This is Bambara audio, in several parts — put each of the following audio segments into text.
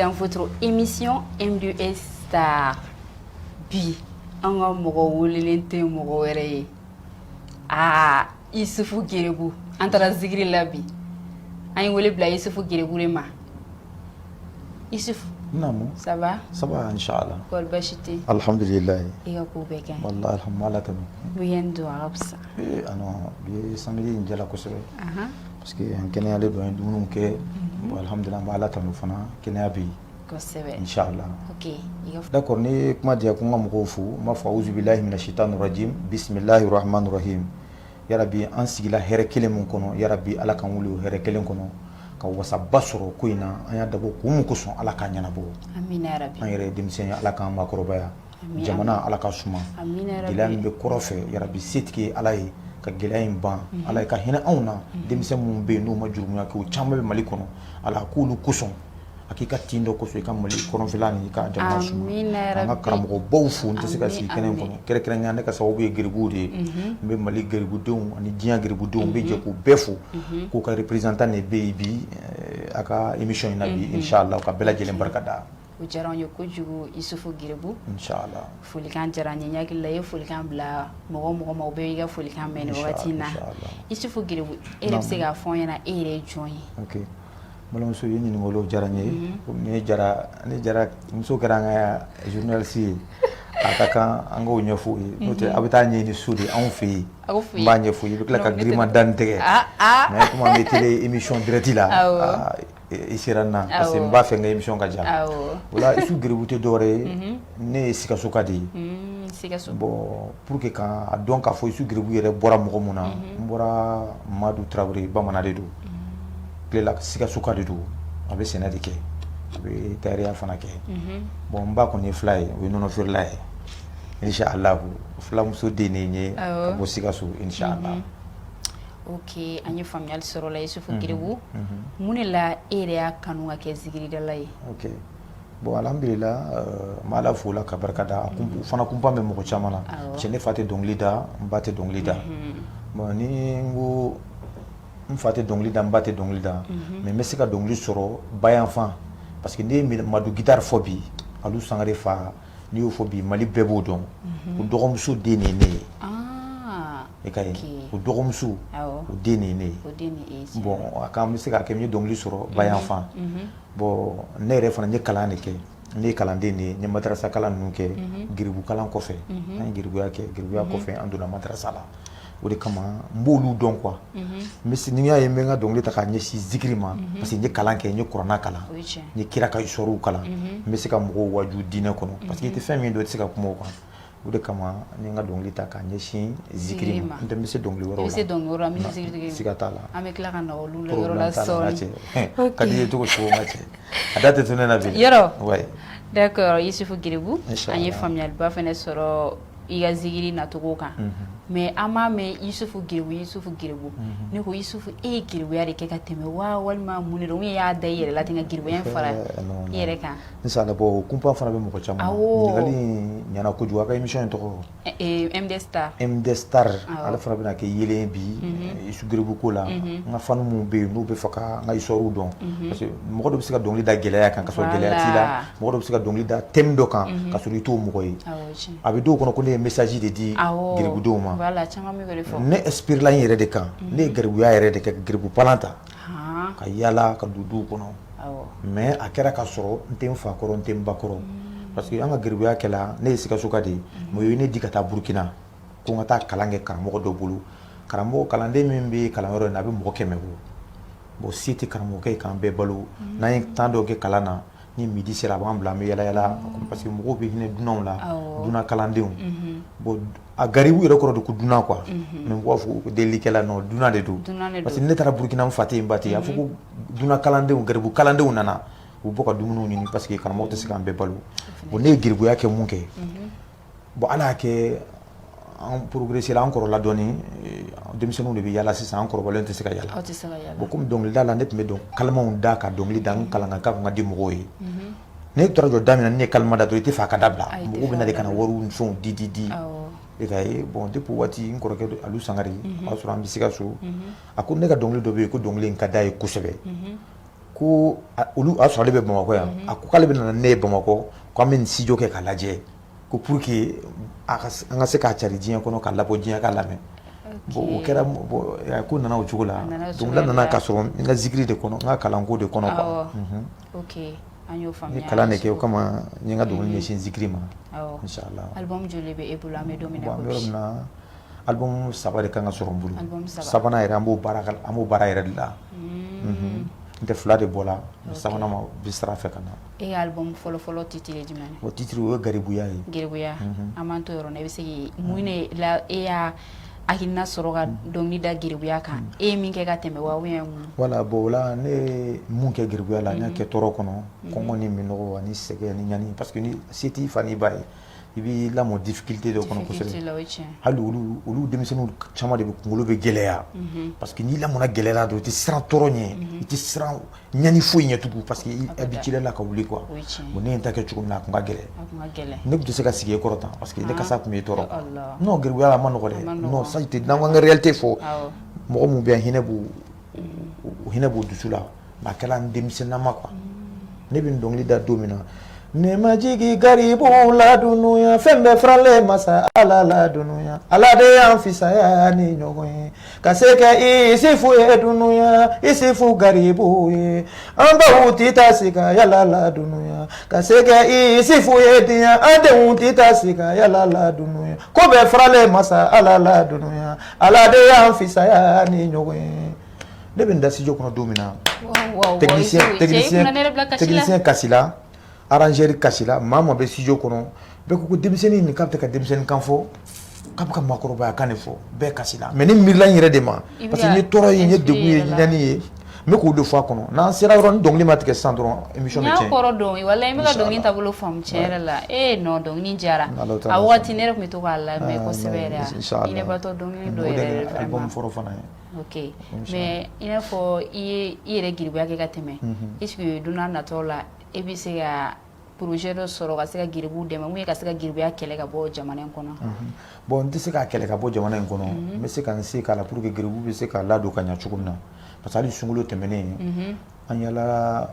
dans votre émission M2S Star. Bi, an ka mɔgɔ welelen tɛ mɔgɔ wɛrɛ ye. Isufu Gerebu. An taara zikiri la bi. An ye wele bila Isufu Gerebu de ma. Isufu. Namu. Ça va? Ça va, Inch'Allah. Kɔri basi tɛ? Alhamdulillah. I ka ko bɛɛ ka ɲi? Wallahi alhamdulillah tanu. Weekend don a ka fisa. Bi samedi in jala kosɛbɛ. Parce que an kɛnɛyalen don, an ye dumuniw kɛ. Bon alhamdulillah an bɛ Ala tanu fana, kɛnɛya bɛ yen. Kosɛbɛ. Inch'Allah. Ok. D'accord, ni kuma diya ko n ka mɔgɔw fo, n b'a fɔ auzu billahi mina shaitanir rajim, bismillahir rahmanir rahim. Ya Rabbi an sigila hɛrɛ kelen min kɔnɔ, ya Rabbi Ala k'an wuli o hɛrɛ kelen kɔnɔ. Ka wasaba sɔrɔ ko in na an y'a dabɔ kun min kosɔn Ala k'a ɲɛnabɔ. Amina ya Rabbi. An yɛrɛ denmisɛn ye Ala k'an makɔrɔbaya. Jamana Ala ka suma. Amina ya Rabbi. Gɛlɛya min bɛ kɔrɔ fɛ ya Rabbi setigi ye Ala ye ka gɛlɛya in ban. Ala ye ka hinɛ anw na denmisɛn minnu bɛ yen n'u ma jurumuya kɛ o caman bɛ Mali kɔnɔ. Ala k'olu kosɔn a k'i ka tin dɔ kosɔn i ka Mali kɔnɔnfɛla ni i ka jamana suma. Amina ya Rabbi. An ka karamɔgɔbaw fo n tɛ se ka sigi kɛnɛ in kɔnɔ kɛrɛnkɛrɛnnenya ne ka sababu ye geribuw de ye. N bɛ Mali geribudenw ani diɲɛ geribudenw n bɛ jɛ k'u bɛɛ fo k'u ka représentant de bɛ yen bi a ka émission in na bi Inch'Allah ka bɛɛ lajɛlen barika da. O diyara an ye kojugu Isufu Gerebu. Inch'Allah. Folikan diyara an ye, n hakili la i ye folikan bila mɔgɔ ma u bɛɛ y'i ka folikan mɛn nin wagati in na. Isufu Gerebu e yɛrɛ bɛ se k'a fɔ n ɲɛna e yɛrɛ ye jɔn ye? Ok, balimamuso i ye ɲininkaliw diyara n ye. Ne jara muso kɛra an ka journaliste ye a ka kan an k'o ɲɛfɔ ye n'o tɛ a bɛ taa ɲɛɲini so de anw fɛ yen n b'a ɲɛfɔ i bɛ tila ka girima da n tɛgɛ mais comme an bɛ télé émission direct la i sera n na parce que n b'a fɛ n ka émission ka diya o la Isufu Gerebu tɛ dɔwɛrɛ ye ne ye Sikaso ka de ye bon pour que k'a dɔn k'a fɔ Isufu Gerebu yɛrɛ bɔra mɔgɔ mun na n bɔra Madu Tarawele bamanan de don tilela Sikaso ka de don a bɛ sɛnɛ de kɛ a bɛ tailleur fana kɛ bon n ba kɔni ye fila ye o ye nɔnɔ feerela ye Inch'Allah filamuso den de ye ka bɔ Sikaso Inch'Allah. Ok, an ye faamuyali sɔrɔ o la Isufu Gerebu mun de la e yɛrɛ y'a kanu ka kɛ zikiridala ye? Ok, bon alhamdulillah n bɛ Ala fo o la ka barika da fana kunpan bɛ mɔgɔ caman na parce que ne fa tɛ dɔnkili da n ba tɛ dɔnkili da bon ni n ko n fa tɛ dɔnkili da n ba tɛ dɔnkili da mais n bɛ se ka dɔnkili sɔrɔ bayanfan parce que ne ye Madu Gitari fɔ bi Alu Sangare fa n'i y'o fɔ bi Mali bɛɛ b'o dɔn o dɔgɔmuso den de ye ne ye i ka ye o dɔgɔmuso o den de ye ne ye bon a kan bɛ se ka kɛ n ye dɔnkili sɔrɔ bayanfan bon ne yɛrɛ fana n ye kalan de kɛ ne ye kalanden de ye n ye madarasa kalan ninnu kɛ geribu kalan kɔfɛ an ye geribuya kɛ geribuya kɔfɛ an donna madarasa la o de kama n b'olu dɔn quoi ni y'a ye n bɛ n ka dɔnkili ta k'a ɲɛsin zikiri ma parce que n ye kalan kɛ n ye kuranna kalan n ye kira ka histoire kalan n bɛ se ka mɔgɔw waju diinɛ kɔnɔ parce que i tɛ fɛn min dɔn i tɛ se ka kuma o kan o de kama n ye n ka dɔnkili ta k'a ɲɛsin zikiri ma n tɛ n bɛ se dɔnkili wɛrɛw la. I bɛ se dɔnkili wɛrɛw la min ni zikiri tɛ siga t'a la. An bɛ tila ka na olu la yɔrɔ la sɔɔni. Ka di i ye cogo cogo n ka cɛ a da tɛ to ne na bi. Yɔrɔ d'accord Isufu Gerebu an ye faamuyaliba fana sɔrɔ i ka zikiri nacogo kan mais an b'a mɛn Isufu Gerebu ne ko Isufu e ye geribuya de kɛ ka tɛmɛ wa walima mun de don ou bien i y'a da i yɛrɛ la ten ka geribuya in fara i yɛrɛ kan. Inshallah bon kunpan fana bɛ mɔgɔ caman na ɲininkali in ɲɛna kojugu a ka émission in tɔgɔ MD Star ale fana bɛna kɛ yelen bi Isufu Gerebu ko la n ka fani minnu bɛ yen n'u bɛ fɛ ka n ka histoire dɔn parce que mɔgɔ dɔ bɛ se ka dɔnkili da gɛlɛya kan ka sɔrɔ gɛlɛya t'i la mɔgɔ dɔ bɛ se ka dɔnkili da thème dɔ kan ka sɔrɔ i t'o mɔgɔ ye a bɛ dɔw kɔnɔ ko ne ye message de di geribudenw ma ne inspire la n yɛrɛ de kan ne ye geribuya yɛrɛ de kɛ geribu palan ta ka yala ka don duw kɔnɔ mais a kɛra ka sɔrɔ n tɛ n fa kɔrɔ n tɛ n ba kɔrɔ parce que an ka geribuya kɛla ne ye Sikaso ka de ye mais o ye ne di ka taa Burukina ko n ka taa kalan kɛ karamɔgɔ dɔ bolo karamɔgɔ kalanden min bɛ kalanyɔrɔ in na a bɛ mɔgɔ 100 bɔ bon se tɛ karamɔgɔkɛ ye k'an bɛɛ balo n'an ye temps dɔ kɛ kalan na ni midi sera a b'an bila an bɛ yala yala parce que mɔgɔw bɛ hinɛ dunanw la dunan kalandenw bon a garibu yɛrɛ kɔrɔ de ko dunan quoi mais mɔgɔw b'a fɔ ko delilikɛla non dunan de don parce que ne taara Burukina n fa tɛ yen n ba tɛ yen a fɔ ko dunan kalandenw garibu kalandenw nana u bɔ ka dumuniw ɲini parce que karamɔgɔ tɛ se k'an bɛɛ balo bon ne ye geribuya kɛ mun kɛ bon ala y'a kɛ an progressé la an kɔrɔla dɔɔni denmisɛnninw de bɛ yala sisan an kɔrɔbalen tɛ se ka yala bon comme dɔnkilida la ne tun bɛ dɔn kalimanw da ka dɔnkili da n kalan kan k'a kan ka di mɔgɔw ye ne taara jɔ da min na ne ye kalima da dɔrɔn i tɛ fɛ a ka dabila mɔgɔw bɛ na de ka na wariw ni fɛnw di e ka ye bon depuis waati n kɔrɔkɛ Alu Sangare o y'a sɔrɔ an bɛ Sikaso a ko ne ka dɔnkili dɔ bɛ yen ko dɔnkili in ka d'a ye kosɛbɛ ko olu a sɔrɔ ale bɛ Bamakɔ yan a ko k'ale bɛ na ne ye Bamakɔ ko an bɛ nin studio kɛ k'a lajɛ ko pour que an ka se k'a cari diɲɛ kɔnɔ k'a labɔ diɲɛ ka lamɛn bon o kɛra ko nana o cogo la donc la nana k'a sɔrɔ n ka zikiri de kɔnɔ n ka kalanko de kɔnɔ quoi ok an y'o faamuya ni kalan de kɛ o kama n ye n ka dɔnkili ɲɛsin zikiri ma inchallah album joli bɛ e bolo an bɛ don min na ko bi album 3 de kan ka sɔrɔ n bolo sabanan yɛrɛ an b'o baara yɛrɛ de la n tɛ 2 de bɔra sabanan ma bi sira fɛ ka na e ka album fɔlɔ titre ye jumɛn o titre o ye Garibuya ye Garibuya an m'an to yɔrɔ la i bɛ se mun ne la e y'a hakilina sɔrɔ ka dɔnkili da Garibuya kan e ye min kɛ ka tɛmɛ wa ou bien mun voilà bon la ne ye mun kɛ Garibuya la n y'a kɛ tɔɔrɔ kɔnɔ kɔngɔ ni minɔgɔ ani sɛgɛn ni ɲani parce que ni se t'i fa n'i ba ye i b'i lamɔ difficulté dɔ kɔnɔ kosɛbɛ hali olu denmisɛnninw caman de bɛ kunkolo bɛ gɛlɛya parce que n'i lamɔna gɛlɛya dɔrɔn i tɛ siran tɔɔrɔ ɲɛ i tɛ siran ɲani foyi ɲɛ tugun parce que i habitué la ka wuli quoi bon ne ye n ta kɛ cogo min na a tun ka gɛlɛn ne tun tɛ se ka sigi e kɔrɔ tan parce que ne kasa tun bɛ tɔɔrɔ non Garibuya la a ma nɔgɔ dɛ non ça tɛ n'an ka réalité fɔ mɔgɔ min bɛ yan hinɛ b'u dusu la mais a kɛra n denmisɛnnama quoi ne bɛ n dɔnkili da don min na ne ma jigi garibu ladunuya fɛn bɛɛ faralen masa Ala ladunuya Ala de y'an fisaya ni ɲɔgɔn ye ka se kɛ Isufu ye dunuya Isufu garibu ye an baw tɛ taa sigi ka yala ladunuya ka se kɛ Isufu ye diɲɛ an denw tɛ taa sigi ka yala ladunuya ko bɛɛ faralen masa Ala ladunuya Ala de y'an fisaya ni ɲɔgɔn ye ne bɛ n da studio kɔnɔ don min na technicien Kasila arrangeur Kasila maa bɛ studio kɔnɔ bɛɛ ko denmisɛnnin nin k'a bɛ ka denmisɛnnin kan fɔ k'a bɛ ka maakɔrɔbaya kan de fɔ bɛɛ kasila mais ne miirila n yɛrɛ de ma parce que n ye tɔɔrɔ ye n ye degun ye ɲani ye n bɛ k'o de fɔ a kɔnɔ n'an sera yɔrɔ ni dɔnkili ma tigɛ sisan dɔrɔn émission bɛ tiɲɛ. n y'a kɔrɔ dɔn walayi n bɛ ka dɔnkili taabolo faamu tiɲɛ yɛrɛ la non dɔnkili diyara a wagati ne yɛrɛ tun bɛ to k'a lamɛn kosɛbɛ yɛrɛ i ne batɔ dɔnkili dɔ yɛrɛ vraiment album fɔlɔ fana ye ok mais i n'a fɔ i yɛrɛ Garibuya kɛ ka tɛmɛ est-ce que don n'a nataw la e bɛ se ka projet dɔ sɔrɔ ka se ka Garibu dɛmɛ ou bien ka se ka Garibuya kɛlɛ ka bɔ jamana in kɔnɔ bon n tɛ se ka kɛlɛ ka bɔ jamana in kɔnɔ n bɛ se ka n se k'a la pour que Garibu bɛ se ka ladon ka ɲɛ cogo min na parce que hali sunkalo tɛmɛnen an yala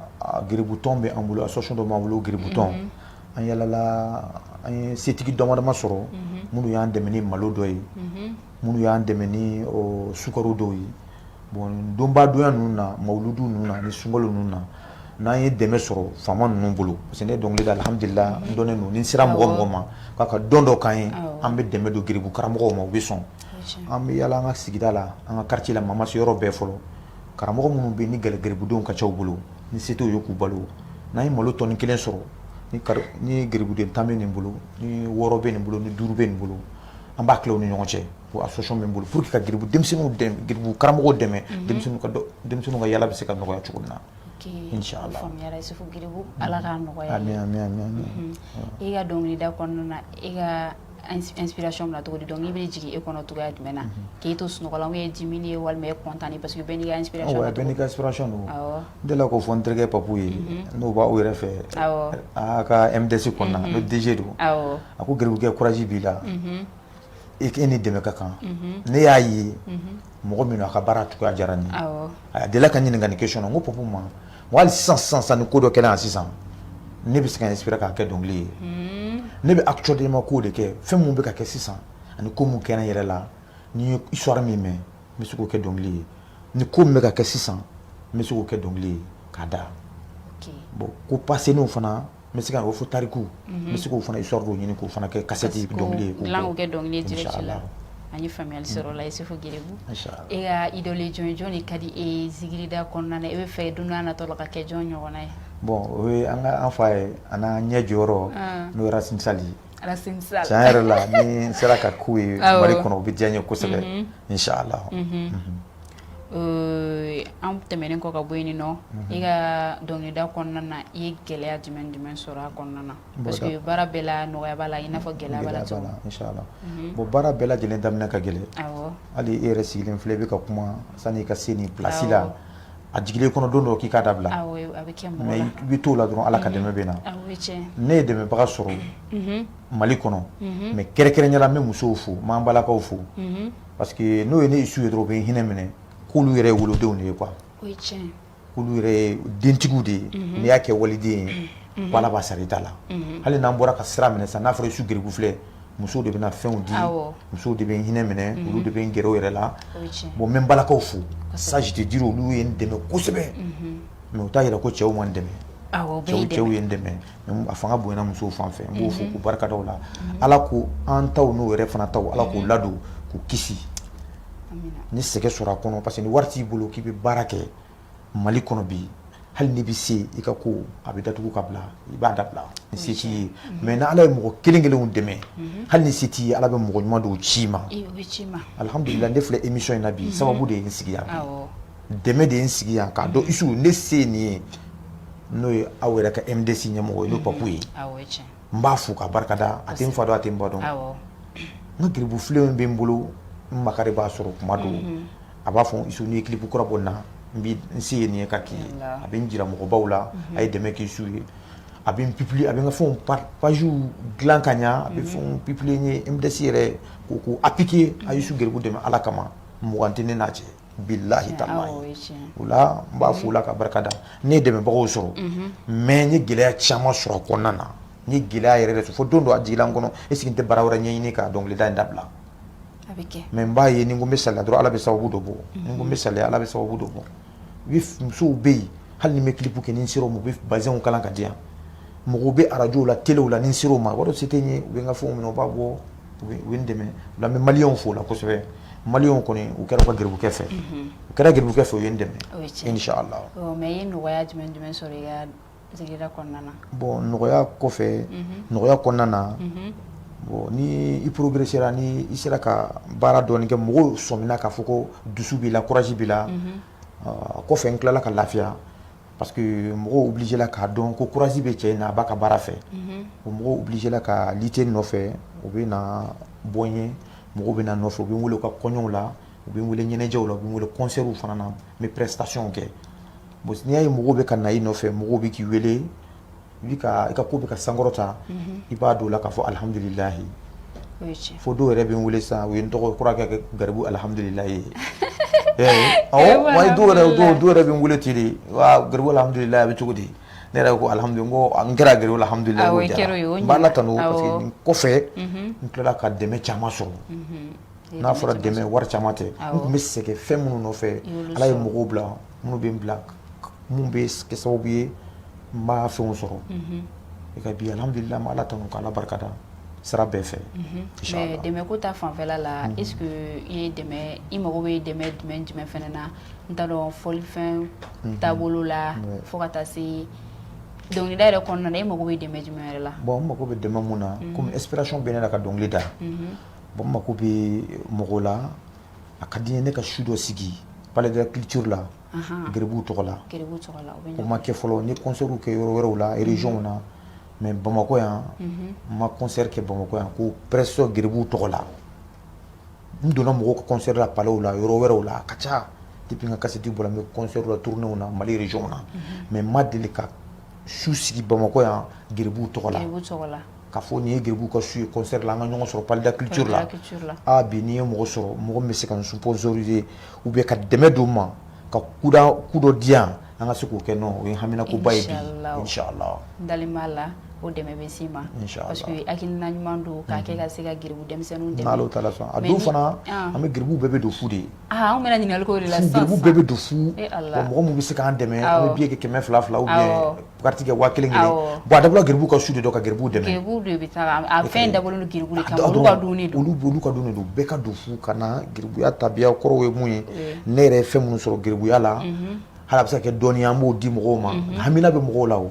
Garibu tɔn bɛ an bolo association dɔ b'an bolo Garibu tɔn an yalala an ye setigi dama sɔrɔ minnu y'an dɛmɛ ni malo dɔ ye minnu y'an dɛmɛ ni sukaro dɔw ye bon donbadonya ninnu na mawuludu ninnu na ni sunkalo ninnu na n'an ye dɛmɛ sɔrɔ faama ninnu bolo parce que ne dɔnkili da alhamdulillah n dɔnnen don ni sera mɔgɔ ma k'a ka dɔn dɔ k'an ye an bɛ dɛmɛ don Garibu karamɔgɔw ma u bɛ sɔn an bɛ yala an ka sigida la an ka quartier la Mamasi yɔrɔ bɛɛ fɔlɔ karamɔgɔ minnu bɛ yen ni Garibudenw ka ca u bolo ni se t'o ye k'u balo n'an ye malo tɔni 1 sɔrɔ ni Garibuden 10 bɛ nin bolo ni 6 bɛ nin bolo ni 5 bɛ nin bolo an b'a tila u ni ɲɔgɔn cɛ o association bɛ n bolo pour que ka Garibu denmisɛnninw dɛmɛ Garibu karamɔgɔw dɛmɛ denmisɛnninw ka yala bɛ se ka nɔgɔya cogo min na inchallah faamuyara Isufu Garibu ala k'a nɔgɔya amin i ka dɔnkilida kɔnɔna na i ka inspiration bila cogo di donc i bɛ jigin e kɔnɔ cogoya jumɛn na k'e to sunɔgɔ la ou bien dimini ye walima e content parce que bɛɛ n'i ka inspiration don bɛɛ n'i ka inspiration don n delila k'o fɔ n terikɛ Papu ye n'o b'aw yɛrɛ fɛ a ka MDC kɔnɔna n'o DG don a ko Garibu kɛ courage b'i la e ni dɛmɛ ka kan ne y'a ye mɔgɔ min a ka baara cogoya diyara n ye a delila ka ɲininka nin question na n ko Papu ma hali sisan ni ko dɔ kɛra yan sisan ne bɛ se ka inspirer k'a kɛ dɔnkili ye ne bɛ actuellement ko de kɛ fɛn mun bɛ ka kɛ sisan ani ko mun kɛra n yɛrɛ la ni ye histoire min mɛn n bɛ se k'o kɛ dɔnkili ye ni ko min bɛ ka kɛ sisan n bɛ se k'o kɛ dɔnkili ye k'a da bon ko passé n'o fana n bɛ se ka o fɔ tariku n bɛ se k'o fana histoire dɔw ɲini k'o fana kɛ cassette dɔnkili ye dilan k'o kɛ dɔnkili ye direct la an ye faamuyali sɔrɔ o la Isufu Garibu e ka idole jɔn de ka di e ye zikirida kɔnɔna na e bɛ fɛ don n'a nataw la ka kɛ jɔn ɲɔgɔnna ye bon o ye an fa ye a n'a ɲɛ jɔyɔrɔ n'o ye Racine Sali tiɲɛ yɛrɛ la ni n sera ka k'u ye Mali kɔnɔ o bɛ diya n ye kosɛbɛ inchallah an tɛmɛnen kɔ ka bɔ yen nɔ i ka dɔnkilida kɔnɔna na i ye gɛlɛya jumɛn sɔrɔ a kɔnɔna na parce que baara bɛɛ la nɔgɔya b'a la i n'a fɔ gɛlɛya b'a la cogo inchallah bon baara bɛɛ lajɛlen daminɛ ka gɛlɛn hali e yɛrɛ sigilen filɛ i bɛ ka kuma sani i ka se nin place la a jigilen kɔnɔ don dɔ k'i k'a dabila mais i bɛ t'o la dɔrɔn ala ka dɛmɛ bɛ na ne ye dɛmɛbaga sɔrɔ Mali kɔnɔ mais kɛrɛnkɛrɛnnenya la n bɛ musow fo n b'an balakaw fo parce que n'o ye ne Isu ye dɔrɔn u bɛ n hinɛ minɛ k'olu yɛrɛ ye wolodenw de ye quoi olu yɛrɛ dentigiw de ye n'i y'a kɛ waliden ye ko Ala b'a sara i ta la hali n'an bɔra ka sira minɛ sa n'a fɔra Isu Geribu filɛ musow de bɛna fɛnw di musow de bɛ hinɛ minɛ olu de bɛ n gɛrɛ u yɛrɛ la bon n bɛ n balakaw fo ça je te dire olu ye n dɛmɛ kosɛbɛ mais u t'a yɛrɛ ko cɛw ma n dɛmɛ cɛw ye n dɛmɛ a fanga bonyana musow fan fɛ n b'o fo k'u barika da o la Ala ko an taw n'o yɛrɛ fana taw Ala k'u ladon k'u kisi ni sɛgɛ sɔrɔ a kɔnɔ parce que ni wari t'i bolo k'i bɛ baara kɛ Mali kɔnɔ bi hali n'i bɛ se i ka ko a bɛ datugu ka bila i b'a dabila ni se t'i ye mais ni Ala ye mɔgɔ kelen kelenw dɛmɛ hali ni se t'i ye Ala bɛ mɔgɔ ɲuman dɔw ci ma alhamdulillah ne filɛ émission in na bi sababu de ye n sigi yan bi dɛmɛ de ye n sigi yan k'a dɔn Isu ne se ye nin ye n'o ye aw yɛrɛ ka MDC ɲɛmɔgɔ ye n'o Papu ye n b'a fo ka barika da a tɛ n fa dɔn a tɛ n ba dɔn n ka geribu filen bɛ n bolo n makari b'a sɔrɔ kuma dɔw a b'a fɔ Isu n'i ye clip kura bɔ n na n se ye nin ye ka k'i ye a bɛ n jira mɔgɔbaw la a ye dɛmɛ kɛ Isu ye a bɛ n publier a bɛ n ka fɛnw pages dilan ka ɲɛ a bɛ fɛnw publier n ye MDC yɛrɛ ko appliquer a Isu Geribu dɛmɛ Ala kama mugan tɛ ne n'a cɛ billahi taalahi o la n b'a fo la ka barika da ne ye dɛmɛbagaw sɔrɔ mais n ye gɛlɛya caman sɔrɔ a kɔnɔna na n ye gɛlɛya yɛrɛ de sɔrɔ fo don dɔ a jigila n kɔnɔ est ce que n tɛ baara wɛrɛ ɲɛɲini ka dɔnkilida in dabila mais n b'a ye ni n ko n bɛ saliya dɔrɔn Ala bɛ sababu dɔ bɔ ni n ko n bɛ saliya Ala bɛ sababu dɔ bɔ musow bɛ yen hali ni n bɛ clip kɛ ni n sera o ma u bɛ bazɛnw kalan ka di yan mɔgɔw bɛ arajow la telew la ni n sera o ma o b'a dɔn se tɛ n ye u bɛ n ka fɛnw minɛ u b'a bɔ u bɛ n dɛmɛ o la n bɛ maliyɛnw fo la kosɛbɛ maliyɛnw kɔni u kɛra ka geribukɛ fɛ u kɛra geribukɛ fɛ u ye n dɛmɛ inshallah mais i ye nɔgɔya jumɛn sɔrɔ i ka sigida kɔnɔna na bon nɔgɔya kɔfɛ nɔgɔya kɔnɔna na bon ni i progressera ni i sera ka baara dɔɔni kɛ mɔgɔw sɔmina k'a fɔ ko dusu b'i la courage b'i la kɔfɛ n tilala ka lafiya parce que mɔgɔw obligé la k'a dɔn ko courage bɛ cɛ in na a b'a ka baara fɛ o mɔgɔw obligé la ka lite nɔfɛ u bɛ na bɔ n ye mɔgɔw bɛ na nɔfɛ u bɛ n wele u ka kɔɲɔw la u bɛ n wele ɲɛnajɛw la u bɛ n wele concertw fana na n bɛ prestation kɛ bon n'i y'a ye mɔgɔw bɛ ka na i nɔfɛ mɔgɔw bɛ k'i wele i ka ko bɛ ka sankɔrɔta i b'a dɔn o la k'a fɔ alhamdulilahi fo dɔw yɛrɛ bɛ n wele sisan u ye n tɔgɔ kura kɛ Garibu alhamdulilahi wa dɔw yɛrɛ bɛ n wele ten de wa Garibu alhamdulilahi a bɛ cogo di ne yɛrɛ ko alhamdulilahi n ko n kɛra Garibu alhamdulilahi o diyara n b'a latanu parce que nin kɔfɛ n tilala ka dɛmɛ caman sɔrɔ n'a fɔra dɛmɛ wari caman tɛ n tun bɛ sɛgɛn fɛn minnu nɔfɛ Ala ye mɔgɔw bila minnu bɛ n bila mun bɛ kɛ sababu ye n b'a fɛnw sɔrɔ i ka bi alhamdulilahi n bɛ Ala tanu k'Ala barika da sira bɛɛ fɛ mais dɛmɛ ko ta fanfɛla la est ce que i mago bɛ dɛmɛ jumɛn fɛnɛ na n t'a dɔn fɔlifɛn taabolo la fo ka taa se dɔnkilida yɛrɛ kɔnɔna na i mago bɛ dɛmɛ jumɛn yɛrɛ la bon n mago bɛ dɛmɛ mun na comme inspiration bɛ ne la ka dɔnkili da bon n mago bɛ mɔgɔw la a ka di n ye ne ka su dɔ sigi palais de la culture la Geribu tɔgɔ la o ma kɛ fɔlɔ n ye concertw kɛ yɔrɔ wɛrɛw la région na mais Bamakɔ yan n ma concert kɛ Bamakɔ yan ko presque Geribu tɔgɔ la n donna mɔgɔw ka concert la palais la yɔrɔ wɛrɛw la a ka ca depuis n ka cassette bɔra n bɛ concert la tournéw na Mali région na mais n ma deli ka su sigi Bamakɔ yan Geribu tɔgɔ la k'a fɔ nin ye Geribu ka su ye concert la an ka ɲɔgɔn sɔrɔ palais de la culture la bi n'i ye mɔgɔ sɔrɔ mɔgɔ min bɛ se ka n sponsoriser ou bien ka dɛmɛ d'u ma ka ku dɔ di yan an ka se k'o kɛ non o ye haminakoba ye bi inshallah dalen b'a la o dɛmɛ bɛ s'i ma parce que hakilina ɲuman don k'a kɛ ka se ka Geribu denmisɛnninw dɛmɛ n'Ala taala sɔn a dɔw fana an bɛ Geribu bɛɛ bɛ don fu de ye an bɛna ɲininkali k'o de la sisan Geribu bɛɛ bɛ don fu mɔgɔ min bɛ se k'an dɛmɛ an bɛ billet kɛ 200 ou bien carte kɛ 1000 bon a dabɔra Geribu ka su de don ka Geribu dɛmɛ Geribu de bɛ taa a fɛn dabɔlen don Geribu de kama olu ka dunni don olu ka dunni don bɛɛ ka don fu ka na Geribuya tabiya kɔrɔ ye mun ye ne yɛrɛ ye fɛn minnu sɔrɔ Geribuya la hali a bɛ se ka kɛ dɔnni an b'o di mɔgɔw ma hamina bɛ mɔgɔw la o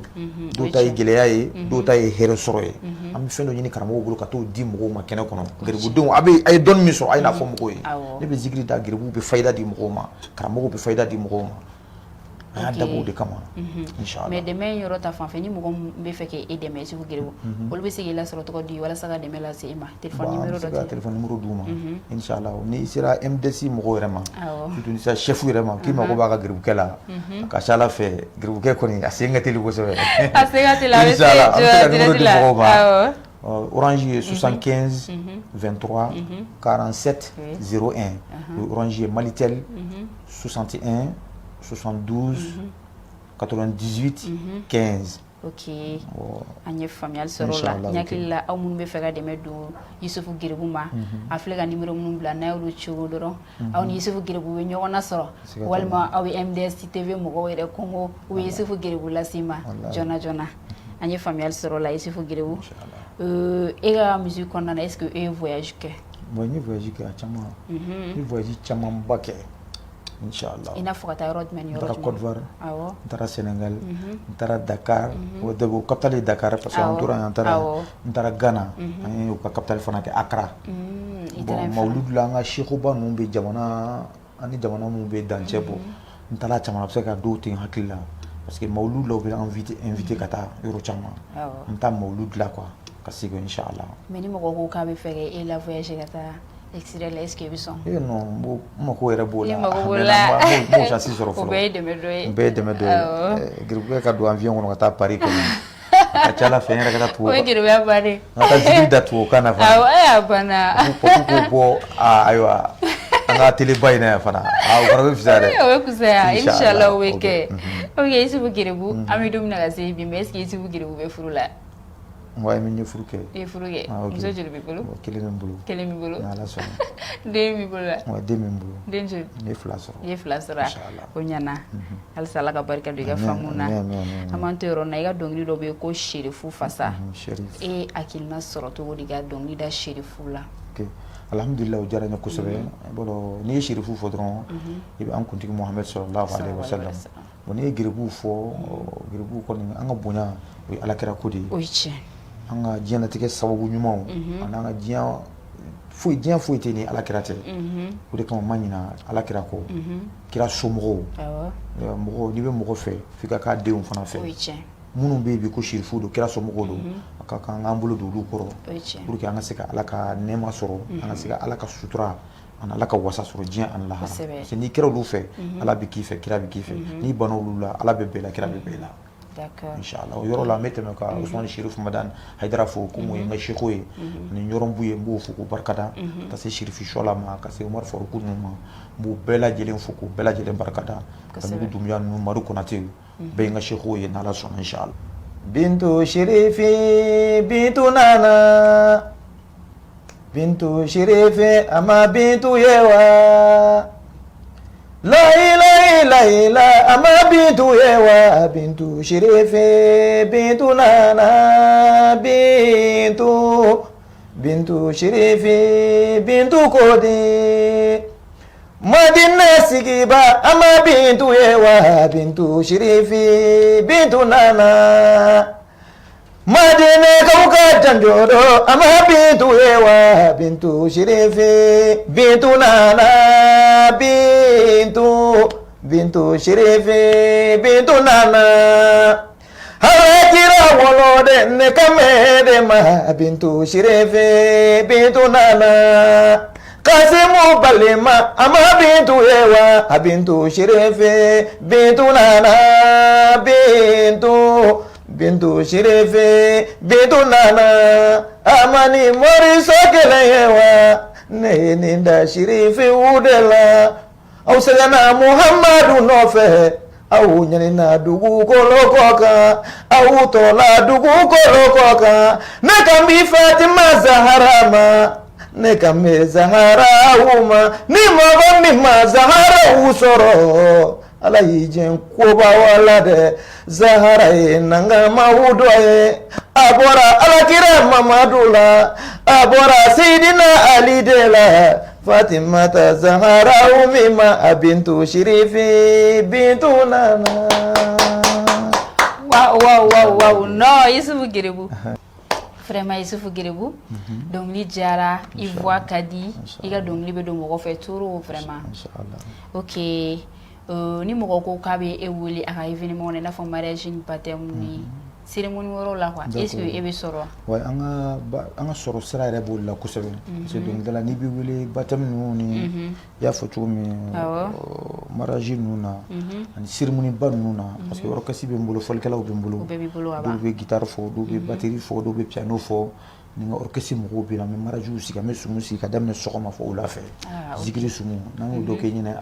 dɔw ta ye gɛlɛya ye dɔw ta ye hɛrɛ sɔrɔ ye an bɛ fɛn dɔ ɲini karamɔgɔw bolo ka t'o di mɔgɔw ma kɛnɛ kɔnɔ Geribudenw a ye dɔnni min sɔrɔ a ye n'a fɔ mɔgɔw ye ne bɛ zikiri da Geribu bɛ fayida di mɔgɔw ma karamɔgɔw bɛ fayida di mɔgɔw ma a y'a dabɔ o de kama inshallah mais dɛmɛ in yɔrɔ ta fanfɛ ni mɔgɔ bɛ fɛ k'e dɛmɛ Isufu Geribu olu bɛ se k'i lasɔrɔ tɔgɔ di walasa ka dɛmɛ lase e ma téléphone numéro dɔ di téléphone numéro d'u ma inshallah ni sera MDC mɔgɔw yɛrɛ ma surtout ni sera chef yɛrɛ ma k'i mago b'a ka Geribukɛ la a ka ca Ala fɛ Geribukɛ kɔni a sen ka teli kosɛbɛ a sen ka teli a bɛ se inshallah an bɛ se ka numéro di mɔgɔw ma Orange ye 75 23 47 01 Orange ye Malitel 61 72 98 15. Ok. An ye faamuyali sɔrɔ o la. N hakili la aw minnu bɛ fɛ ka dɛmɛ don Yusufu Geribu ma a filɛ ka numéro minnu bila n'a y'olu ci o dɔrɔn aw ni Yusufu Geribu bɛ ɲɔgɔn nasɔrɔ walima aw ye MDS TV mɔgɔw yɛrɛ kɔngɔ u bɛ Yusufu Geribu las'i ma joona joona. An ye faamuyali sɔrɔ o la Yusufu Geribu. E ka musique kɔnɔna na est-ce que e ye voyage kɛ? Bon, ni voyage kɛ a caman. Ni voyage camanba kɛ. Inshallah. Ina fɔ ka taa yɔrɔ jumɛn ni yɔrɔ jumɛn? N taara Côte d'Ivoire, n taara Sénégal, n taara Dakar, o de capitale ye Dakar parce que an tora yan, n taara Ghana, an ye u ka capitale fana kɛ Accra. Bon, mawlud la an ka shekuba ninnu bɛ jamana ani jamana minnu bɛ dancɛ bɔ, n taara caman a bɛ se ka dɔw to n hakili la parce que mawlud la u bɛ invité ka taa yɔrɔ caman, n taa mawlud la quoi ka segin inshallah. Mais ni mɔgɔ ko k'a bɛ fɛ ka e la voyage ka taa extérieur la est-ce que i bɛ sɔn? Non, mako yɛrɛ b'o la. M'o chance sɔrɔ fɔlɔ. O bɛɛ ye dɛmɛ dɔ ye. O bɛɛ ye dɛmɛ dɔ ye. Geribu ka don avion kɔnɔ ka taa Paris kɔnɔ. A ka ca Ala fɛ n yɛrɛ ka taa tubabu. O ye geribuya bannen. N ka jigi da tubabukan na fana. Awɔ, a banna. Ko bɔ ayiwa an ka télé ba in na yan fana. O fana bɛ fisaya dɛ. O bɛ fisaya inshallah o bɛ kɛ. Ok Yusufu Geribu an bɛ don min na ka se bi mais est-ce que Yusufu Geribu bɛ furu la? Ouais, mais furu kɛ. I ye furu kɛ. Muso joli b'i bolo? Kelen bɛ n bolo. Kelen b'i bolo? Ni Ala sɔnna. Den b'i bolo la? Ouais, den bɛ n bolo. Den joli? N ye 2 sɔrɔ. I ye 2 sɔrɔ o ɲana. Halisa Ala ka barika don i ka faamu na. An m'an to yɔrɔ na i ka dɔnkili dɔ bɛ yen ko Serifu Fasa. E hakilina sɔrɔ cogo di ka dɔnkili da Serifu la? Ok, alhamdulillah o diyara n ye kosɛbɛ. Bon n'i ye Serifu fɔ dɔrɔn i bɛ an kuntigi Muhamɛd sallallahu alaihi wa sallam. Bon n'i ye Geribu fɔ Geribu kɔni an ka bonya o ye Alakira ko de ye. O ye tiɲɛ. An ka diɲɛlatigɛ sababu ɲumanw ani an ka diɲɛ foyi tɛ ni Alakira tɛ. O de kama n ma ɲina Alakira kɔ. Kira somɔgɔw mɔgɔ n'i bɛ mɔgɔ fɛ f'i ka k'a denw fana fɛ. O ye tiɲɛ. Minnu bɛ yen bi ko Serifu don Kira somɔgɔw don a ka kan an bolo don olu kɔrɔ pour que an ka se ka Ala ka nɛɛma sɔrɔ an ka se ka Ala ka sutura ani Ala ka wasa sɔrɔ diɲɛ ani lahara parce que n'i kɛra olu fɛ Ala bɛ k'i fɛ Kira bɛ k'i fɛ n'i banna olu la Ala bɛ bɛɛ la Kira bɛ bɛɛ la. Inshallah o yɔrɔ la n bɛ tɛmɛ ka Usmani Sherifu Madani Hayidara fo ko mun ye n ka sheko ye ani Yɔrɔbu ye n b'o fo k'o barikada ka se Sherifu Shola ma ka se Umaru Faruku ninnu ma n b'u bɛɛ lajɛlen fo k'u bɛɛ lajɛlen barikada ka nugu Dunbiya ninnu Madu Konate bɛɛ ye n ka sheko ye n'Ala sɔnna inshallah. Bintu Sherifi Bintu Nana Bintu Sherifi ama Bintu yewa la ama Bintu yewa Bintu Sherifi Bintu Nana Bintu Sherifi Bintu Kodi Madina sigiba ama Bintu yewa Bintu Sherifi Bintu Nana Madina kauka janjoro ama Bintu yewa Bintu Sherifi Bintu Nana Bintu Sherifi Bintu Nana Hawajira wolode ne kamede ma Bintu Sherifi Bintu Nana Kasimu balema ama Bintu yewa Bintu Sherifi Bintu Nana Bintu Sherifi Bintu Nana amani mori sokele yewa ne ninda Sherifi udela au segana Muhammadu nofe au nyanina dugu kolokoka au tola dugu kolokoka nekambi Fatima Zaharama nekame Zahara uma ni mogo ni ma Zahara usoro ala yijen koba wala de Zahara nanga maudo abora Alakira Mamadula abora Sayyidina Ali dela Fatima Zahara umima Bintu Sherifi Bintu Nana. Wow no Yusufu Geribu. Vraiment Yusufu Geribu dɔnkili diyara i voix ka di i ka dɔnkili bɛ don mɔgɔ fɛ trop vraiment. Ok ni mɔgɔ ko k'a bɛ e wele a ka événement na i n'a fɔ mariage ni baptême ni cérémonie wɛrɛw la quoi est-ce que e bɛ sɔrɔ? Ouais an ka sɔrɔ sira yɛrɛ b'o la kosɛbɛ parce que dɔnkilidala n'i bɛ wele baptême ninnu ni i y'a fɔ cogo min mariage ninnu na ani cérémonie ba ninnu na parce que orchestre bɛ n bolo fɔlikɛlaw bɛ n bolo dɔw bɛ guitare fɔ dɔw bɛ batterie fɔ dɔw bɛ piano fɔ ni nga orchestre mɔgɔw bɛ na n bɛ marajuw sigi an bɛ sumu sigi ka daminɛ sɔgɔma fo wula fɛ zikiri sumu n'an y'o dɔ kɛ ɲinɛ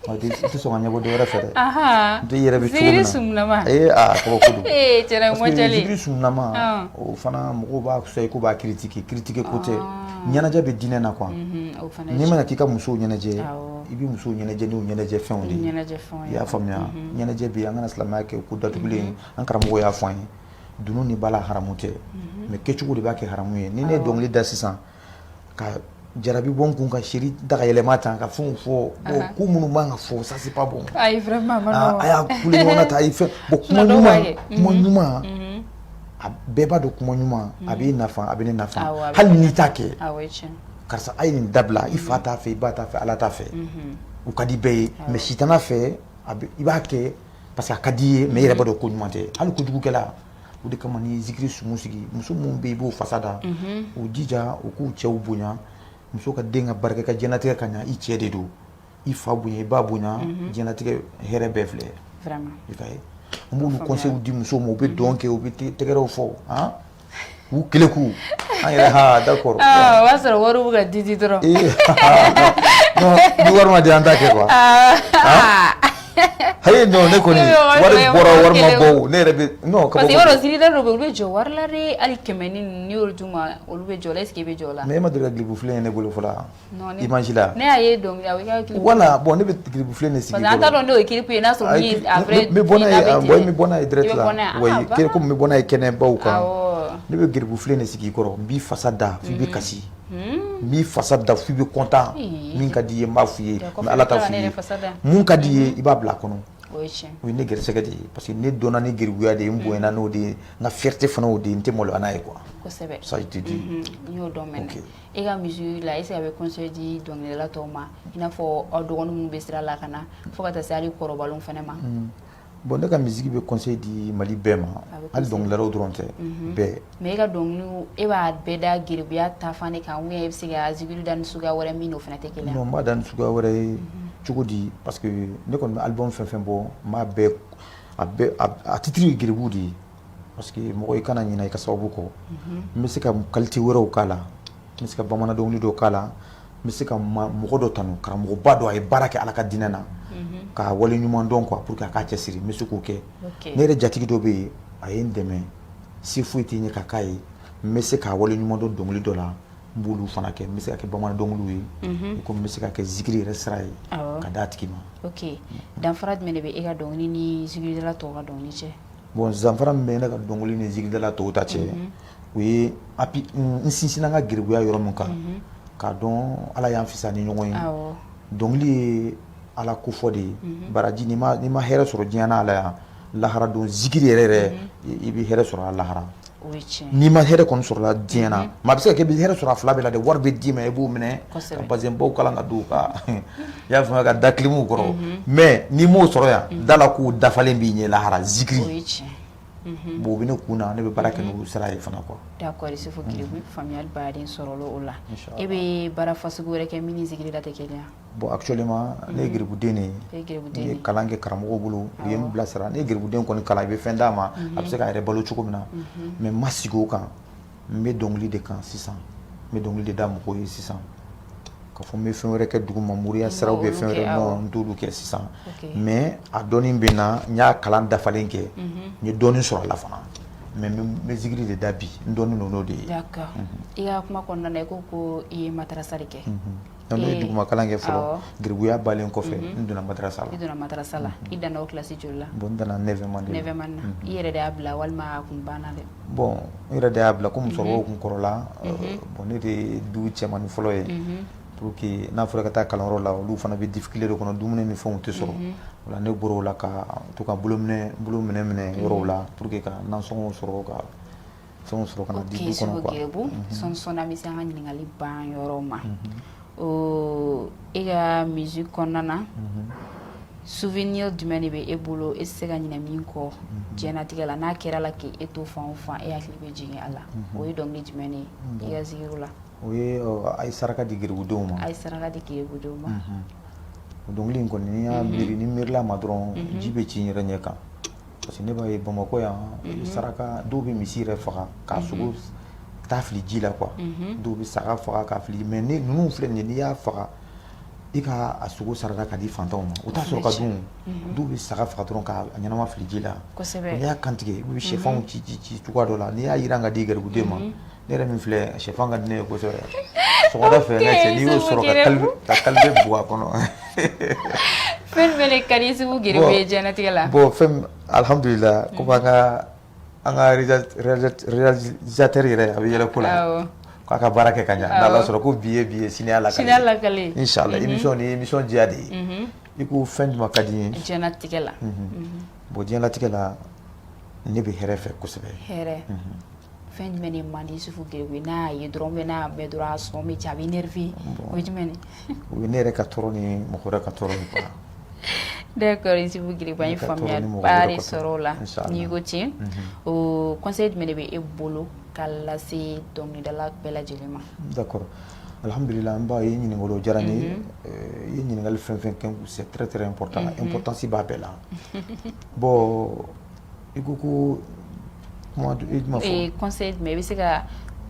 i tɛ sɔn ka ɲɛbɔ dɔ wɛrɛ fɛ dɛ n tɛ yɛrɛ bɛ cogo min na zikiri sumunama kabako don cɛrɛ parce que zikiri sumunama o fana mɔgɔw b'a fisa i ko b'a critiquer ko tɛ ɲɛnajɛ bɛ diinɛ na quoi n'i mana k'i ka musow ɲɛnajɛ i bɛ musow ɲɛnajɛ n'o ɲɛnajɛ fɛnw de ye i y'a faamuya ɲɛnajɛ bɛ yen an kana silamɛya kɛ ko datugulen an karamɔgɔ y'a fɔ an ye dunun ni bala haramu tɛ mais kɛcogo de b'a kɛ haramu ye ni ne ye dɔnkili da sisan ka jarabi bɔ n kun ka seri daga yɛlɛma tan ka fɛnw fɔ bon ko minnu b'an ka fɔ ça c'est pas bon ayi vraiment a y'a kule ɲɔgɔn na ta a ye fɛn bon kuma ɲuman a bɛɛ b'a dɔn kuma ɲuman a b'i nafa a bɛ ne nafa hali n'i t'a kɛ karisa a ye nin dabila i fa t'a fɛ i ba t'a fɛ ala t'a fɛ u ka di bɛɛ ye mais sitana fɛ i b'a kɛ parce que a ka di ye mais i yɛrɛ b'a dɔn ko ɲuman tɛ hali kojugukɛla o de kama ni zikiri sumu sigi muso minnu bɛ yen i b'o fasa da u jija u k'u cɛw bonya muso ka den ka barika ka diɲɛlatigɛ ka ɲa i cɛ de don i fa bonya i ba bonya diɲɛlatigɛ hɛrɛ bɛɛ filɛ i ka ye an b'olu conseils di musow ma u bɛ dɔn kɛ u bɛ tɛgɛrɛw fɔ u keleku an yɛrɛ d'accord o b'a sɔrɔ wariw bɛ ka di dɔrɔn non ni wari ma di an t'a kɛ quoi haye non ne kɔni wari bɔra wari ma bɔ ne yɛrɛ bɛ non parce que i b'a dɔn sirida dɔw bɛ olu bɛ jɔ wari la de hali 100 ni y'olu d'u ma olu bɛ jɔ la est ce que i bɛ jɔ o la mais e ma deli ka gilibu filen ye ne bolo fɔlɔ image la ne y'a ye dɔnkili a bɛ kɛ clip voilà bon ne bɛ gilibu filen de sigi parce que an t'a dɔn n'o ye clip ye n'a sɔrɔ ni après n bɛ bɔ n'a ye n bɛ bɔ n'a ye direct la wa komi n bɛ bɔ n'a ye kɛnɛbaw kan ne bɛ gilibu filen de sigi i kɔrɔ n b'i fasa da f'i bɛ kasi n b'i fasa da f'i bɛ content min ka di i ye n b'a f'i ye mais ala t'a f'i ye mun ka di i ye i b'a bila a kɔnɔ o ye ne gɛrɛsɛgɛ de ye parce que ne donna ni geribuya de ye n bonyana n'o de ye n ka fierté fana o de ye n tɛ maloya n'a ye quoi kosɛbɛ ça je te dis n y'o dɔn maintenant e ka musique la est ce que a bɛ conseil di dɔnkilidala tɔw ma i n'a fɔ aw dɔgɔnin minnu bɛ sira la ka na fo ka taa se hali kɔrɔbalenw fana ma bon ne ka musique bɛ conseil di Mali bɛɛ ma hali dɔnkilidalaw dɔrɔn tɛ bɛɛ mais e ka dɔnkiliw e b'a bɛɛ da geribuya ta fan de kan ou bien e bɛ se ka zikiri da ni suguya wɛrɛ min n'o fana tɛ kelen ye non n b'a da ni suguya wɛrɛ ye cogo di parce que ne kɔni bɛ album fɛn fɛn bɔ n b'a bɛɛ a titre ye geribu de ye parce que mɔgɔ i kana ɲinɛ i ka sababu kɔ n bɛ se ka qualité wɛrɛw k'a la n bɛ se ka bamanan dɔnkili dɔw k'a la n bɛ se ka mɔgɔ dɔ tanu karamɔgɔba dɔ a ye baara kɛ ala ka diinɛ na ka wale ɲuman dɔn quoi pour que a k'a cɛsiri n bɛ se k'o kɛ ne yɛrɛ jatigi dɔ bɛ yen a ye n dɛmɛ se foyi tɛ ɲɛ ka k'a ye n bɛ se ka wale ɲuman dɔn dɔnkili dɔ la n b'olu fana kɛ n bɛ se ka kɛ bamanan dɔnkiliw ye komi n bɛ se ka kɛ zikiri yɛrɛ sira ye ka d'a tigi ma ok danfara jumɛn de bɛ e ka dɔnkili ni zikiridala tɔw ka dɔnkili cɛ bon danfara min bɛ ne ka dɔnkili ni zikiridala tɔw ta cɛ o ye n sinsinna n ka geribuya yɔrɔ min kan k'a dɔn ala y'an fisa ni ɲɔgɔn ye dɔnkili ye ala kofɔ de ye baraji n'i ma hɛrɛ sɔrɔ diɲɛ na ala yan lahara don zikiri yɛrɛ i bɛ hɛrɛ sɔrɔ a lahara n'i ma hɛrɛ kɔni sɔrɔ la diɲɛ na maa bɛ se ka kɛ i bɛ hɛrɛ sɔrɔ a fila bɛɛ la de wari bɛ d'i ma i b'o minɛ ka bazɛnbaw kalan ka don ka i y'a faamuya ka da kilimuw kɔrɔ mais n'i m'o sɔrɔ yan da la k'o dafalen b'i ɲɛ lahara zikiri bon o bɛ ne kun na ne bɛ baara kɛ n'o sira ye fana quoi d'accord Isufu Giribu faamuyali baden sɔrɔla o la e bɛ baara fasugu wɛrɛ kɛ min ni zikirida tɛ kelen ye bon actuellement ne ye geribuden de ye n ye kalan kɛ karamɔgɔw bolo u ye n bilasira ne ye geribuden kɔni kalan i bɛ fɛn d'a ma a bɛ se k'a yɛrɛ balo cogo min na mais n ma sigi o kan n bɛ dɔnkili de kan sisan n bɛ dɔnkili de da mɔgɔw ye sisan ka fɔ n bɛ fɛn wɛrɛ kɛ duguma moriya siraw bɛ fɛn wɛrɛ non n t'olu kɛ sisan mais a dɔnni bɛ n na n y'a kalan dafalen kɛ n ye dɔɔnin sɔrɔ a la fana mais n bɛ zikiri de da bi n dɔnnen don n'o de ye d'accord i ka kuma kɔnɔna na i ko i ye matarasa de kɛ ne ye duguma kalan kɛ fɔlɔ geribuya balen kɔfɛ n donna matarasa la i donna matarasa la i danna o classe joli la bon n danna 9e de 9e na i yɛrɛ de y'a bila walima a kun banna dɛ bon n yɛrɛ de y'a bila komi musokɔrɔbaw kun kɔrɔla bon ne de ye du cɛmani fɔlɔ ye pour que n'a fɔra ka taa kalanyɔrɔ la olu fana bɛ difficulté de kɔnɔ dumuni ni fɛnw tɛ sɔrɔ o la ne bɔra o la ka to ka bolo minɛ yɔrɔw la pour que ka nasɔngɔw sɔrɔ ka fɛnw sɔrɔ ka na di du kɔnɔ quoi sɔn an bɛ se an ka ɲininkali ban yɔrɔ ma e ka musique kɔnɔna na souvenir jumɛn de bɛ e bolo e tɛ se ka ɲinɛ min kɔ diɲɛlatigɛ la n'a kɛra la k'e to fan o fan e hakili bɛ jigin a la o ye dɔnkili jumɛn de ye i ka zikiriw la o ye a ye saraka di geribudenw ma a ye saraka di geribudenw ma o dɔnkili in kɔni ni y'a miiri ni miirila ma dɔrɔn ji bɛ ci n yɛrɛ ɲɛ kan parce que ne b'a ye Bamakɔ yan saraka dɔw bɛ misi yɛrɛ faga k'a sogo taa fili ji la quoi dɔw bɛ saga faga k'a fili mais ni ninnu filɛ nin ye n'i y'a faga i ka a sogo sarada ka di fantanw ma o t'a sɔrɔ ka dun dɔw bɛ saga faga dɔrɔn k'a ɲɛnama fili ji la n'i y'a kantigɛ i bɛ sɛfanw ci cogoya dɔ la n'i y'a jiran ka di garibuden ma ne yɛrɛ min filɛ sɛfan ka di ne ye kosɛbɛ sɔgɔmada fɛ ne cɛ n'i y'o sɔrɔ ka kalite bɔ a kɔnɔ fɛn jumɛn de ka di Isufu Giribu ye diɲɛlatigɛ la bon fɛn alhamdulillah komi an ka réalisateur yɛrɛ a bɛ yɛlɛ ko la k'a ka baara kɛ ka ɲa n'Ala sɔrɔ ko bi ye sini y'a lakale inchallah émission ni émission diya de ye i ko fɛn jumɛn ka di n ye diɲɛlatigɛ la bon diɲɛlatigɛ la ne bɛ hɛrɛ fɛ kosɛbɛ hɛrɛ fɛn jumɛn de man di Isufu Giribu ye n'a ye dɔrɔn n'a mɛn dɔrɔn a sɔn bɛ ja a bɛ énervé o ye jumɛn ye o ye ne yɛrɛ ka tɔɔrɔ ni mɔgɔ wɛrɛ ka tɔɔrɔ ye quoi d'accord Isufu Giribu an ye faamuyaliba de sɔrɔ o la n'i ko tiɲɛ o conseil jumɛn de bɛ e bolo k'a lase dɔnkilidala bɛɛ lajɛlen ma d'accord alhamdulillah n ba ye ɲininkali o diyara n ye i ye ɲininkali fɛn fɛn kɛ c'est très très important importance b'a bɛɛ la bon i ko ko conseil jumɛn i bɛ se ka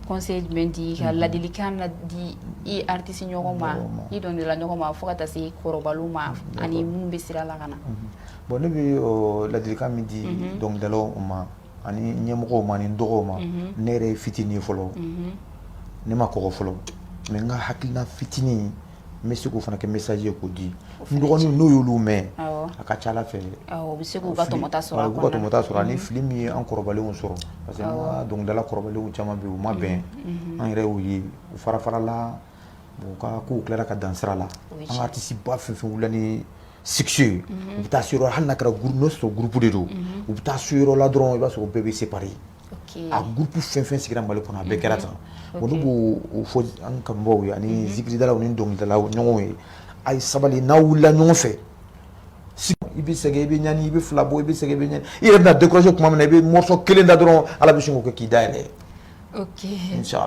conseil jumɛn di ka ladilikan na di i artiste ɲɔgɔn ma i dɔnkilidala ɲɔgɔn ma fo ka taa se kɔrɔbaliw ma ani minnu bɛ sira la ka na bon ne bɛ ladilikan min di dɔnkilidalaw ma ani ɲɛmɔgɔw ma ani dɔgɔw ma ne yɛrɛ ye fitinin fɔlɔ ne ma kɔgɔ fɔlɔ mais n ka hakilina fitinin n bɛ se k'o fana kɛ message ye k'o di n dɔgɔninw n'o y'olu mɛn a ka ca Ala fɛ u bɛ se k'u ka tɔmɔta sɔrɔ a kɔnɔ u b'u ka tɔmɔta sɔrɔ ani fili min ye an kɔrɔbalenw sɔrɔ parce que an ka dɔnkilidala kɔrɔbalenw caman bɛ yen u ma bɛn an yɛrɛ y'o ye u fara-farala u ka kow tilara ka dan sira la an ka artiste ba fɛn fɛn wulila ni succès ye u bɛ taa se yɔrɔ hali n'a kɛra n'o sɔrɔ groupe de don u bɛ taa se yɔrɔ la dɔrɔn i b'a sɔrɔ bɛɛ bɛ séparer a groupe fɛn fɛn sigira Mali kɔnɔ a bɛɛ kɛra tan bon ne b'o fɔ an kanubaw ye ani zikiridalaw ni dɔnkilidalaw ɲɔgɔnw ye a ye sabali n'aw wulila ɲɔgɔn fɛ i bɛ sɛgɛn i bɛ ɲani i bɛ fila bɔ i bɛ sɛgɛn i bɛ ɲani i yɛrɛ bɛna décrocher tuma min na i bɛ morceau kelen da dɔrɔn Ala bɛ sin k'o kɛ k'i da yɛlɛ ok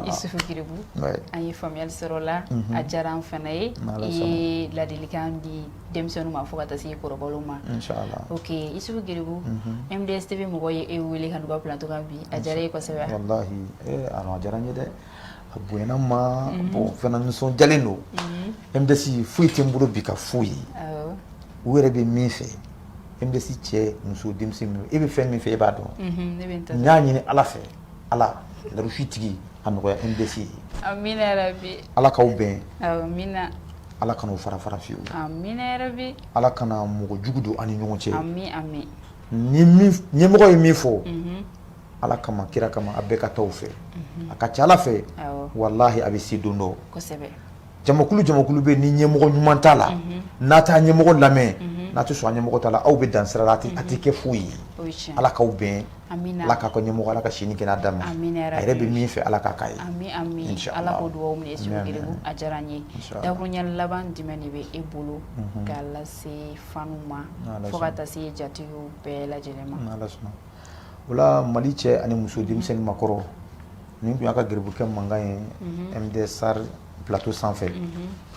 Isufu Giribu an ye faamuyali sɔrɔ o la a diyara an fana ye i ye ladilikan di denmisɛnninw ma fo ka taa se kɔrɔbaliw ma ok Isufu Giribu MDS TV mɔgɔw ye e wele ka n'u ka plateau kan bi a diyara e kosɛbɛ wallahi a diyara n ye dɛ a bonyana n ma bon fana nisɔndiyalen don MDS foyi tɛ n bolo bi ka f'u ye u yɛrɛ bɛ min fɛ MDS cɛ muso denmisɛnnin e bɛ fɛn min fɛ e b'a dɔn n y'a ɲini Ala fɛ Ala larusi tigi a nɔgɔya MDS ye amina yarabi Ala k'aw bɛn amina Ala kana o fara fiyewu amina yarabi Ala kana mɔgɔ jugu don ani ɲɔgɔn cɛ amin ni ɲɛmɔgɔ ye min fɔ Ala kama kira kama a bɛɛ ka taa o fɛ a ka ca Ala fɛ wallahi a bɛ se don dɔ kosɛbɛ jamakulu bɛ ni ɲɛmɔgɔ ɲuman t'a la n'a t'a ɲɛmɔgɔ lamɛn n'a tɛ sɔn a ɲɛmɔgɔ t'a la aw bɛ dan sira la a tɛ kɛ foyi ye Ala k'aw bɛn Ala k'a ka ɲɛmɔgɔ Ala ka sini kɛnɛ d'a ma a yɛrɛ bɛ min fɛ Ala k'a k'a ye amin Ala k'o dugawu minɛ Isufu Giribu a diyara n ye dakuruɲɛ laban jumɛn de bɛ e bolo k'a lase faniw ma fo ka taa se jatigiw bɛɛ lajɛlen ma o la Mali cɛ ani muso denmisɛnnin makɔrɔ nin tun y'a ka Giribukɛ mankan ye MDS SAR plateau sanfɛ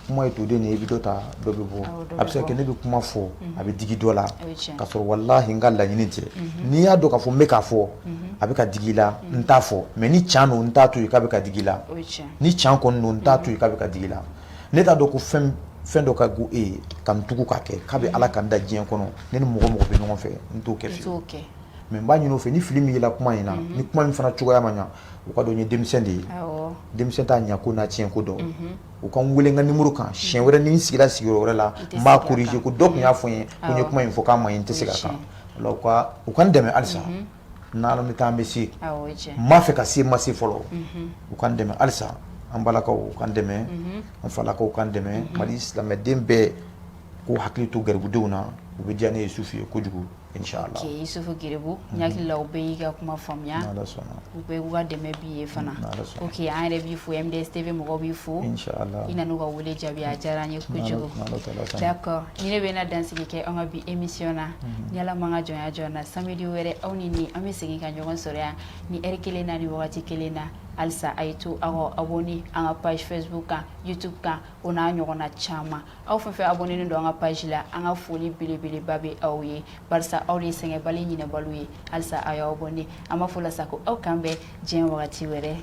kuma ye toden ye i bɛ dɔ ta dɔ bɛ bɔ a bɛ se ka kɛ ne bɛ kuma fɔ a bɛ digi dɔ la ka sɔrɔ wallahi n ka laɲini tɛ n'i y'a dɔn k'a fɔ n bɛ k'a fɔ a bɛ ka digi i la n t'a fɔ mais ni can don n t'a to yen k'a bɛ ka digi i la ni can kɔni don n t'a to yen k'a bɛ ka digi i la ne t'a dɔn ko fɛn dɔ ka go e ye ka n tugu k'a kɛ k'a bɛ Ala ka n da diɲɛ kɔnɔ ne ni mɔgɔ bɛ ɲɔgɔn fɛ n t'o kɛ fiyewu mais n b'a ɲini o fɛ ni fili min yela kuma in na ni kuma min fana cogoya ma ɲa u ka dɔn n ye denmisɛn de ye denmisɛn t'a ɲɛ ko n'a tiɲɛ ko dɔn u ka n wele n ka numéro kan siɲɛ wɛrɛ ni n sigila sigiyɔrɔ wɛrɛ la n b'a corriger ko dɔ tun y'a fɔ n ye ko n ye kuma in fɔ k'a ma ɲi n tɛ se ka kan u ka n dɛmɛ halisa n'Ala bɛ taa an bɛ se n m'a fɛ ka se n ma se fɔlɔ u ka n dɛmɛ halisa an balakaw u ka n dɛmɛ an falakaw ka n dɛmɛ Mali silamɛden bɛɛ k'u hakili to garibudenw na u bɛ diya ne ye Isufu ye kojugu inshallah ok Isufu Giribu n hakili la u bɛɛ y'i ka kuma faamuya u bɛɛ k'u ka dɛmɛ b'i ye fana ok an yɛrɛ b'i fo MDS TV mɔgɔw b'i fo i nan'u ka wele jaabi a diyara an ye kojugu d'accord ni ne bɛ na dansigi kɛ an ka bi émission na ni Ala m'an ka jɔnya jɔ n na samedi wɛrɛ aw ni ne an bɛ segin ka ɲɔgɔn sɔrɔ yan ni heure kelen na ni wagati kelen na halisa a ye to aw ka abonné an ka page Facebook kan YouTube kan o n'a ɲɔgɔnna caman aw fɛn fɛn abonné don an ka page la an ka foli belebeleba bɛ aw ye barisa aw de ye sɛgɛnbali ɲinɛbaliw ye halisa a y'aw abonné an b'a fɔ la sa ko aw kan bɛn diɲɛ wagati wɛrɛ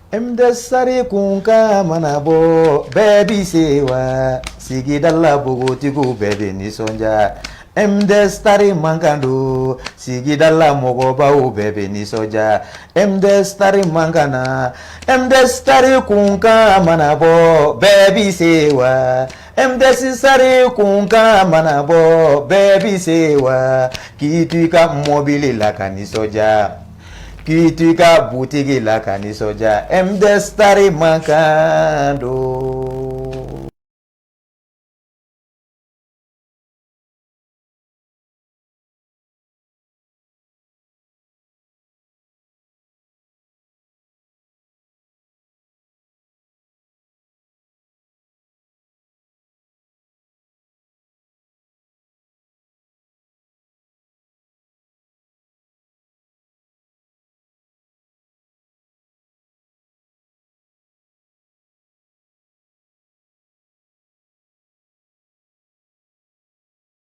MDStari kun ka mana bɔ bɛɛ bi se wa sigida la bogotigiw bɛɛ bɛ nisɔndiya MDStari man kan don sigida la mɔgɔbaw bɛɛ bɛ nisɔndiya MDStari man kan na MDStari kun ka mana bɔ bɛɛ bi se wa MDStari kun ka mana bɔ bɛɛ bi se wa k'i to i ka mɔbili la ka nisɔndiya k'i to i ka butigi la ka nisɔndiya MDStari man kan don